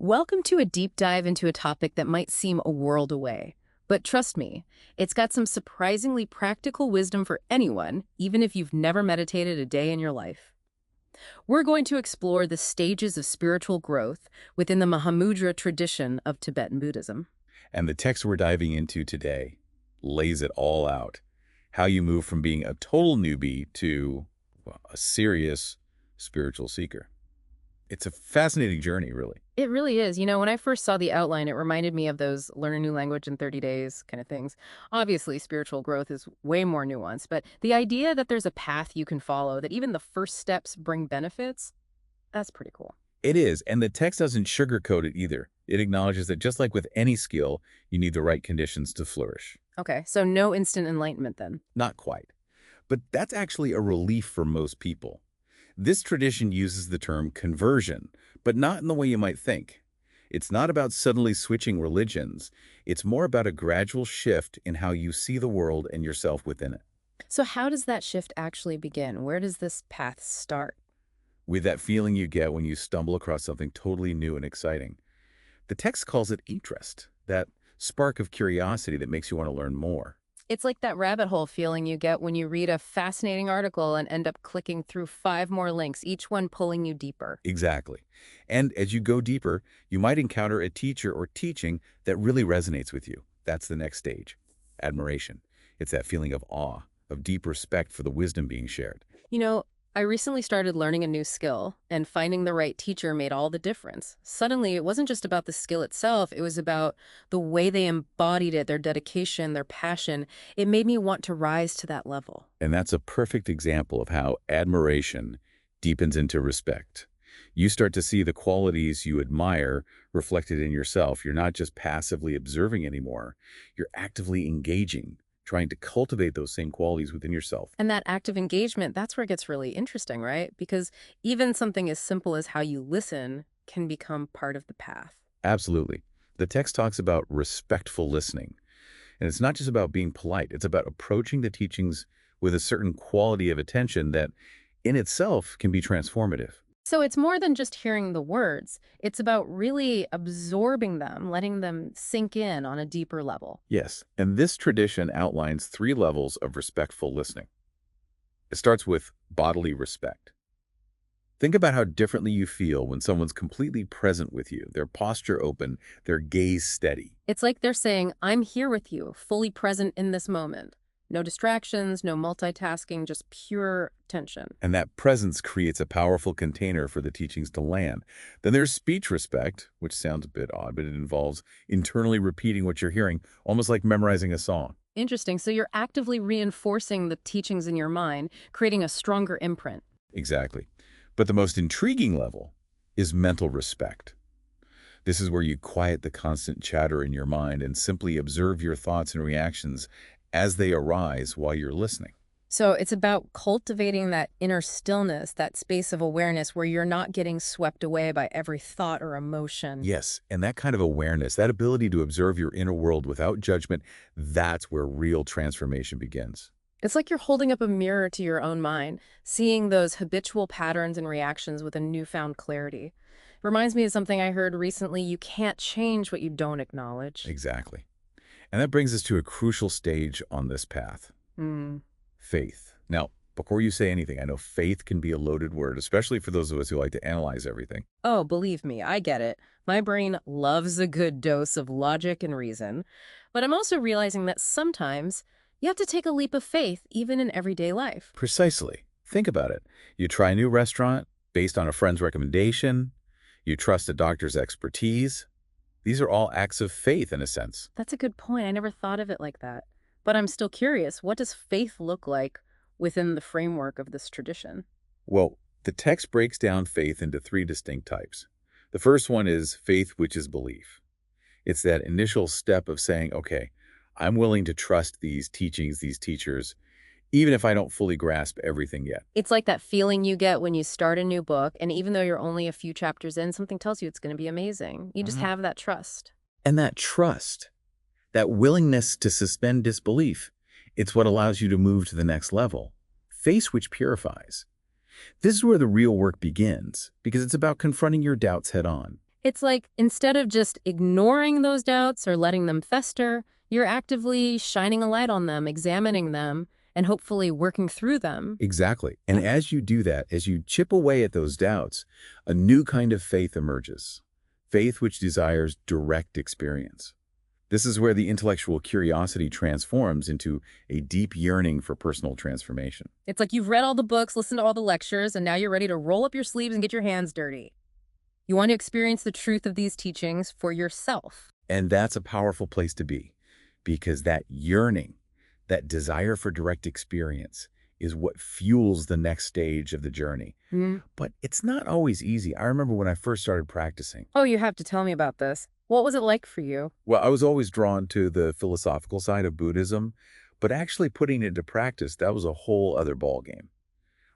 Welcome to a deep dive into a topic that might seem a world away. But trust me, it's got some surprisingly practical wisdom for anyone, even if you've never meditated a day in your life. We're going to explore the stages of spiritual growth within the Mahamudra tradition of Tibetan Buddhism. And the text we're diving into today lays it all out. How you move from being a total newbie to, well, a serious spiritual seeker. It's a fascinating journey, really. It really is. When I first saw the outline, it reminded me of those learn a new language in 30 days kind of things. Obviously, spiritual growth is way more nuanced, but the idea that there's a path you can follow, that even the first steps bring benefits, that's pretty cool. It is, and the text doesn't sugarcoat it either. It acknowledges that just like with any skill, you need the right conditions to flourish. Okay, so no instant enlightenment then. Not quite. But that's actually a relief for most people. This tradition uses the term conversion, but not in the way you might think. It's not about suddenly switching religions. It's more about a gradual shift in how you see the world and yourself within it. So how does that shift actually begin? Where does this path start? With that feeling you get when you stumble across something totally new and exciting. The text calls it interest, that spark of curiosity that makes you want to learn more. It's like that rabbit hole feeling you get when you read a fascinating article and end up clicking through 5 more links, each one pulling you deeper. Exactly. And as you go deeper, you might encounter a teacher or teaching that really resonates with you. That's the next stage. Admiration. It's that feeling of awe, of deep respect for the wisdom being shared. I recently started learning a new skill, and finding the right teacher made all the difference. Suddenly, it wasn't just about the skill itself, it was about the way they embodied it, their dedication, their passion. It made me want to rise to that level. And that's a perfect example of how admiration deepens into respect. You start to see the qualities you admire reflected in yourself. You're not just passively observing anymore. You're actively engaging, trying to cultivate those same qualities within yourself. And that active engagement, that's where it gets really interesting, right? Because even something as simple as how you listen can become part of the path. Absolutely. The text talks about respectful listening. And it's not just about being polite. It's about approaching the teachings with a certain quality of attention that in itself can be transformative. So it's more than just hearing the words. It's about really absorbing them, letting them sink in on a deeper level. Yes, and this tradition outlines 3 levels of respectful listening. It starts with bodily respect. Think about how differently you feel when someone's completely present with you, their posture open, their gaze steady. It's like they're saying, I'm here with you, fully present in this moment. No distractions, no multitasking, just pure attention. And that presence creates a powerful container for the teachings to land. Then there's speech respect, which sounds a bit odd, but it involves internally repeating what you're hearing, almost like memorizing a song. Interesting. So you're actively reinforcing the teachings in your mind, creating a stronger imprint. Exactly. But the most intriguing level is mental respect. This is where you quiet the constant chatter in your mind and simply observe your thoughts and reactions as they arise while you're listening. So it's about cultivating that inner stillness, that space of awareness where you're not getting swept away by every thought or emotion. Yes, and that kind of awareness, that ability to observe your inner world without judgment, that's where real transformation begins. It's like you're holding up a mirror to your own mind, seeing those habitual patterns and reactions with a newfound clarity. Reminds me of something I heard recently: you can't change what you don't acknowledge. Exactly. And that brings us to a crucial stage on this path. Faith. Now, before you say anything, I know faith can be a loaded word, especially for those of us who like to analyze everything. Oh, believe me, I get it. My brain loves a good dose of logic and reason. But I'm also realizing that sometimes you have to take a leap of faith, even in everyday life. Precisely. Think about it. You try a new restaurant based on a friend's recommendation. You trust a doctor's expertise. These are all acts of faith, in a sense. That's a good point. I never thought of it like that. But I'm still curious, what does faith look like within the framework of this tradition? Well, the text breaks down faith into 3 distinct types. The first one is faith, which is belief. It's that initial step of saying, okay, I'm willing to trust these teachings, these teachers, even if I don't fully grasp everything yet. It's like that feeling you get when you start a new book, and even though you're only a few chapters in, something tells you it's going to be amazing. You just have that trust. And that trust, that willingness to suspend disbelief, it's what allows you to move to the next level. Faith which purifies. This is where the real work begins, because it's about confronting your doubts head on. It's like instead of just ignoring those doubts or letting them fester, you're actively shining a light on them, examining them, and hopefully working through them. Exactly. And as you do that, as you chip away at those doubts, a new kind of faith emerges. Faith which desires direct experience. This is where the intellectual curiosity transforms into a deep yearning for personal transformation. It's like you've read all the books, listened to all the lectures, and now you're ready to roll up your sleeves and get your hands dirty. You want to experience the truth of these teachings for yourself. And that's a powerful place to be, because that yearning, that desire for direct experience, is what fuels the next stage of the journey. But it's not always easy. I remember when I first started practicing. Oh, you have to tell me about this. What was it like for you? Well, I was always drawn to the philosophical side of Buddhism, but actually putting it into practice, that was a whole other ballgame.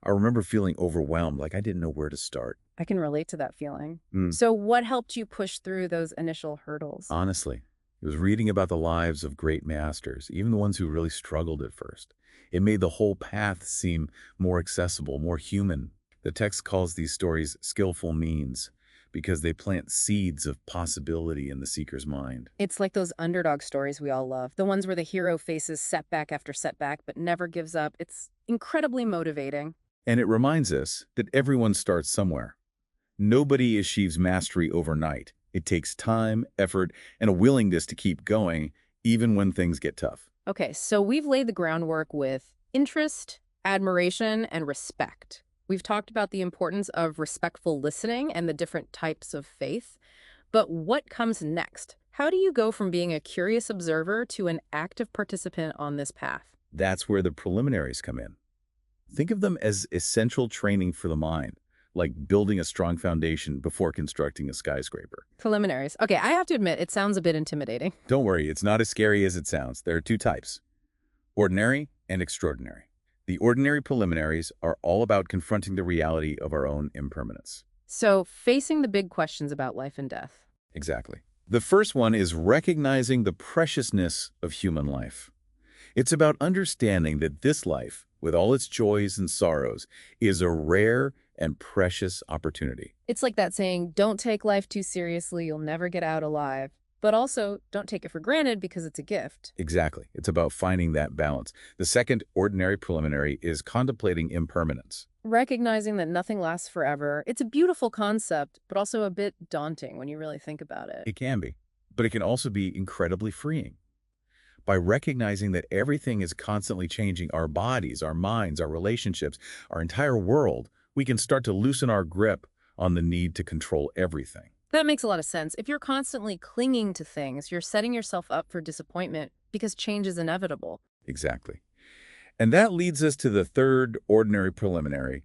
I remember feeling overwhelmed, like I didn't know where to start. I can relate to that feeling. Mm. So what helped you push through those initial hurdles? Honestly, it was reading about the lives of great masters, even the ones who really struggled at first. It made the whole path seem more accessible, more human. The text calls these stories skillful means because they plant seeds of possibility in the seeker's mind. It's like those underdog stories we all love, the ones where the hero faces setback after setback but never gives up. It's incredibly motivating. And it reminds us that everyone starts somewhere. Nobody achieves mastery overnight. It takes time, effort, and a willingness to keep going, even when things get tough. Okay, so we've laid the groundwork with interest, admiration, and respect. We've talked about the importance of respectful listening and the different types of faith. But what comes next? How do you go from being a curious observer to an active participant on this path? That's where the preliminaries come in. Think of them as essential training for the mind, like building a strong foundation before constructing a skyscraper. Preliminaries. Okay, I have to admit, it sounds a bit intimidating. Don't worry, it's not as scary as it sounds. There are two types, ordinary and extraordinary. The ordinary preliminaries are all about confronting the reality of our own impermanence. So, facing the big questions about life and death. Exactly. The first one is recognizing the preciousness of human life. It's about understanding that this life, with all its joys and sorrows, is a rare and precious opportunity. It's like that saying, don't take life too seriously, you'll never get out alive. But also, don't take it for granted because it's a gift. Exactly. It's about finding that balance. The second ordinary preliminary is contemplating impermanence. Recognizing that nothing lasts forever. It's a beautiful concept, but also a bit daunting when you really think about it. It can be, but it can also be incredibly freeing. By recognizing that everything is constantly changing, our bodies, our minds, our relationships, our entire world, we can start to loosen our grip on the need to control everything. That makes a lot of sense. If you're constantly clinging to things, you're setting yourself up for disappointment because change is inevitable. Exactly. And that leads us to the third ordinary preliminary,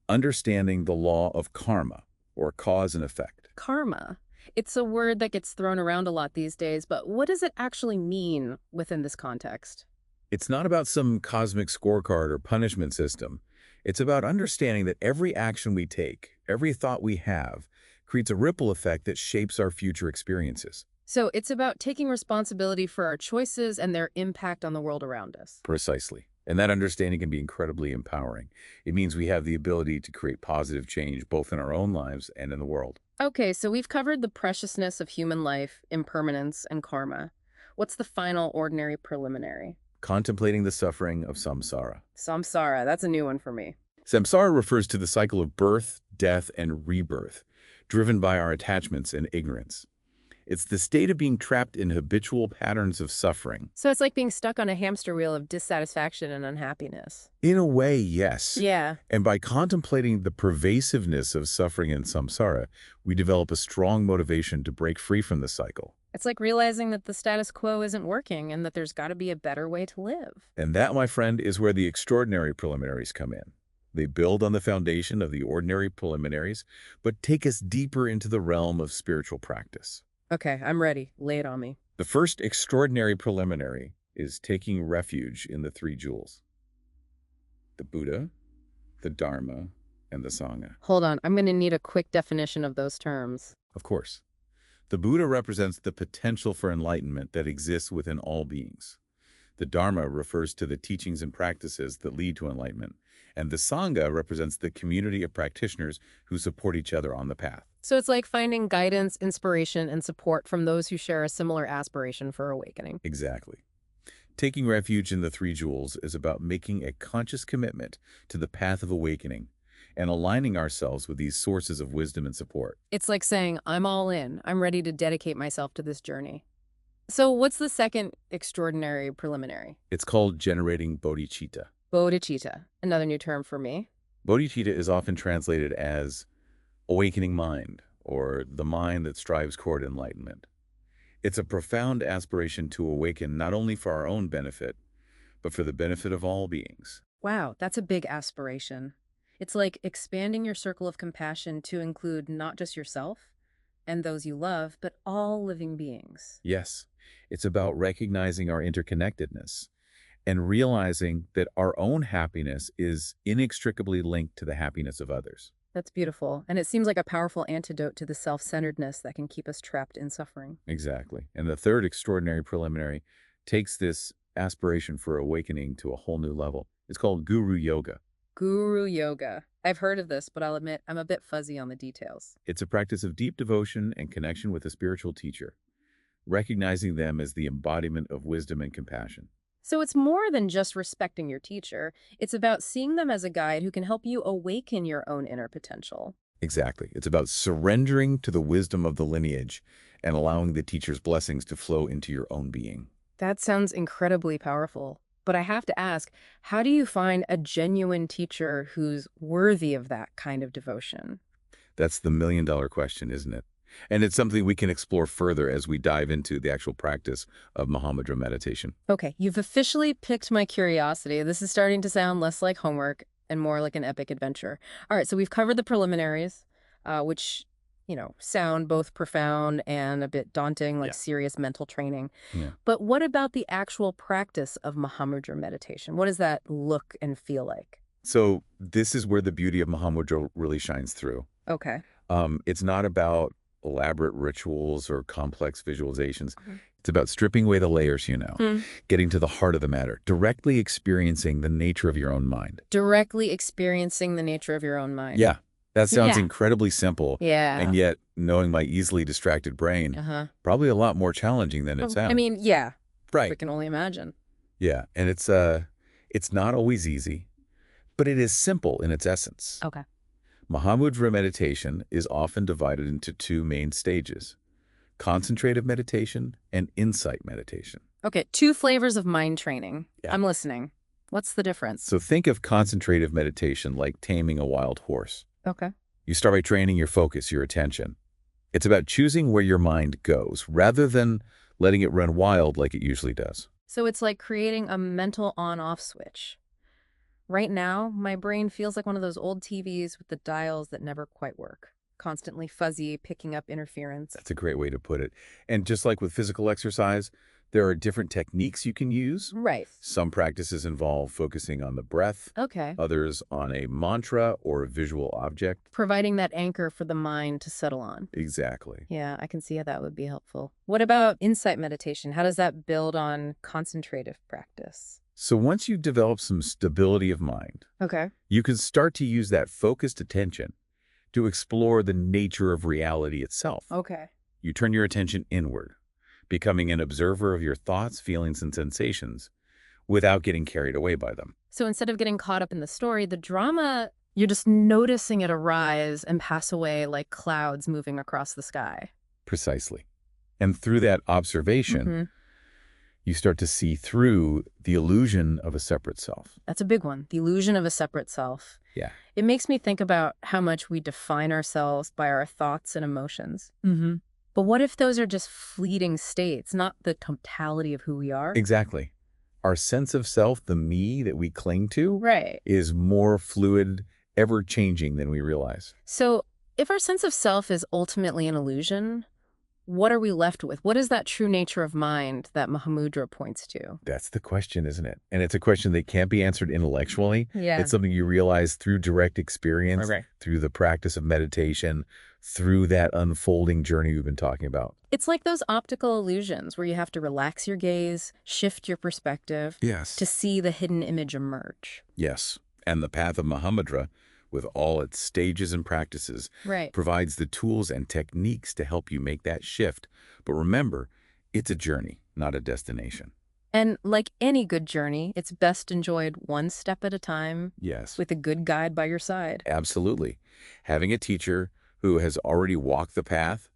understanding the law of karma, or cause and effect. Karma. It's a word that gets thrown around a lot these days, but what does it actually mean within this context? It's not about some cosmic scorecard or punishment system. It's about understanding that every action we take, every thought we have, creates a ripple effect that shapes our future experiences. So it's about taking responsibility for our choices and their impact on the world around us. Precisely. And that understanding can be incredibly empowering. It means we have the ability to create positive change both in our own lives and in the world. Okay, so we've covered the preciousness of human life, impermanence, and karma. What's the final ordinary preliminary? Contemplating the suffering of samsara. Samsara, that's a new one for me. Samsara refers to the cycle of birth, death, and rebirth, driven by our attachments and ignorance. It's the state of being trapped in habitual patterns of suffering. So it's like being stuck on a hamster wheel of dissatisfaction and unhappiness. In a way, yes. Yeah. And by contemplating the pervasiveness of suffering in samsara, we develop a strong motivation to break free from the cycle. It's like realizing that the status quo isn't working and that there's got to be a better way to live. And that, my friend, is where the extraordinary preliminaries come in. They build on the foundation of the ordinary preliminaries, but take us deeper into the realm of spiritual practice. Okay, I'm ready. Lay it on me. The first extraordinary preliminary is taking refuge in the three jewels: the Buddha, the Dharma, and the Sangha. Hold on, I'm going to need a quick definition of those terms. Of course. The Buddha represents the potential for enlightenment that exists within all beings. The Dharma refers to the teachings and practices that lead to enlightenment, And the Sangha represents the community of practitioners who support each other on the path. So it's like finding guidance, inspiration, and support from those who share a similar aspiration for awakening. Exactly. Taking refuge in the Three Jewels is about making a conscious commitment to the path of awakening and aligning ourselves with these sources of wisdom and support. It's like saying, I'm all in. I'm ready to dedicate myself to this journey. So what's the second extraordinary preliminary? It's called generating bodhicitta. Bodhicitta, another new term for me. Bodhicitta is often translated as awakening mind, or the mind that strives toward enlightenment. It's a profound aspiration to awaken not only for our own benefit, but for the benefit of all beings. Wow, that's a big aspiration. It's like expanding your circle of compassion to include not just yourself and those you love, but all living beings. Yes, it's about recognizing our interconnectedness and realizing that our own happiness is inextricably linked to the happiness of others. That's beautiful. And it seems like a powerful antidote to the self-centeredness that can keep us trapped in suffering. Exactly. And the third extraordinary preliminary takes this aspiration for awakening to a whole new level. It's called Guru Yoga. Guru Yoga. I've heard of this, but I'll admit I'm a bit fuzzy on the details. It's a practice of deep devotion and connection with a spiritual teacher, recognizing them as the embodiment of wisdom and compassion. So it's more than just respecting your teacher. It's about seeing them as a guide who can help you awaken your own inner potential. Exactly. It's about surrendering to the wisdom of the lineage and allowing the teacher's blessings to flow into your own being. That sounds incredibly powerful. But I have to ask, how do you find a genuine teacher who's worthy of that kind of devotion? That's the million-dollar question, isn't it? And it's something we can explore further as we dive into the actual practice of Mahamudra meditation. Okay, you've officially piqued my curiosity. This is starting to sound less like homework and more like an epic adventure. All right, so we've covered the preliminaries, which, sound both profound and a bit daunting, like serious mental training. Yeah. But what about the actual practice of Mahamudra meditation? What does that look and feel like? So this is where the beauty of Mahamudra really shines through. Okay. It's not about elaborate rituals or complex visualizations. It's about stripping away the layers, getting to the heart of the matter, directly experiencing the nature of your own mind. Directly experiencing the nature of your own mind. Yeah, that sounds incredibly simple. Yeah. And yet, knowing my easily distracted brain, probably a lot more challenging than it sounds. I mean, yeah. Right. We can only imagine. Yeah, and it's not always easy, but it is simple in its essence. Okay. Mahamudra meditation is often divided into two main stages: concentrative meditation and insight meditation. Okay, two flavors of mind training. Yeah. I'm listening. What's the difference? So think of concentrative meditation like taming a wild horse. Okay. You start by training your focus, your attention. It's about choosing where your mind goes rather than letting it run wild like it usually does. So it's like creating a mental on-off switch. Right now, my brain feels like one of those old TVs with the dials that never quite work. Constantly fuzzy, picking up interference. That's a great way to put it. And just like with physical exercise, there are different techniques you can use. Right. Some practices involve focusing on the breath. Okay. Others on a mantra or a visual object. Providing that anchor for the mind to settle on. Exactly. Yeah, I can see how that would be helpful. What about insight meditation? How does that build on concentrative practice? So once you've developed some stability of mind, Okay. you can start to use that focused attention to explore the nature of reality itself. Okay. You turn your attention inward, becoming an observer of your thoughts, feelings, and sensations without getting carried away by them. So instead of getting caught up in the story, the drama, you're just noticing it arise and pass away like clouds moving across the sky. Precisely. And through that observation, you start to see through the illusion of a separate self. That's a big one. The illusion of a separate self. Yeah. It makes me think about how much we define ourselves by our thoughts and emotions. But what if those are just fleeting states, not the totality of who we are? Exactly. Our sense of self, the me that we cling to, Right. is more fluid, ever-changing than we realize. So if our sense of self is ultimately an illusion, what are we left with? What is that true nature of mind that Mahamudra points to? That's the question, isn't it? And it's a question that can't be answered intellectually. Yeah. It's something you realize through direct experience, through the practice of meditation, through that unfolding journey we've been talking about. It's like those optical illusions where you have to relax your gaze, shift your perspective Yes. to see the hidden image emerge. Yes. And the path of Mahamudra, with all its stages and practices, Right. provides the tools and techniques to help you make that shift. But remember, it's a journey, not a destination. And like any good journey, it's best enjoyed one step at a time Yes, with a good guide by your side. absolutely. Having a teacher who has already walked the path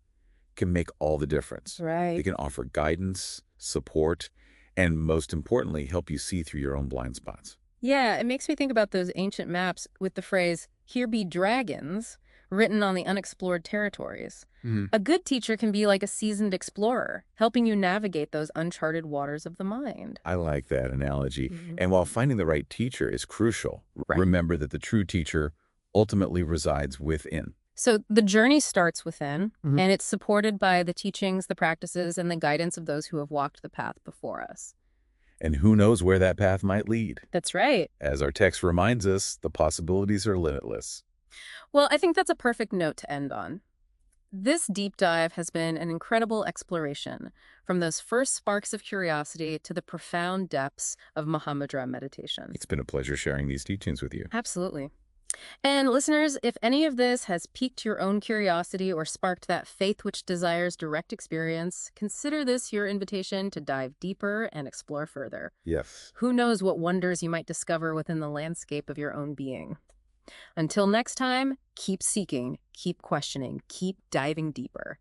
can make all the difference. They Right. can offer guidance, support, and most importantly, help you see through your own blind spots. Yeah, it makes me think about those ancient maps with the phrase, "Here be dragons," written on the unexplored territories. Mhm. A good teacher can be like a seasoned explorer, helping you navigate those uncharted waters of the mind. I like that analogy. Mhm. And while finding the right teacher is crucial, Right. remember that the true teacher ultimately resides within. So the journey starts within, Mhm. and it's supported by the teachings, the practices, and the guidance of those who have walked the path before us. And who knows where that path might lead? That's right. As our text reminds us, the possibilities are limitless. Well, I think that's a perfect note to end on. This deep dive has been an incredible exploration, from those first sparks of curiosity to the profound depths of Mahamudra meditation. It's been a pleasure sharing these teachings with you. Absolutely. And listeners, if any of this has piqued your own curiosity or sparked that faith which desires direct experience, consider this your invitation to dive deeper and explore further. Yes. Who knows what wonders you might discover within the landscape of your own being. Until next time, keep seeking, keep questioning, keep diving deeper.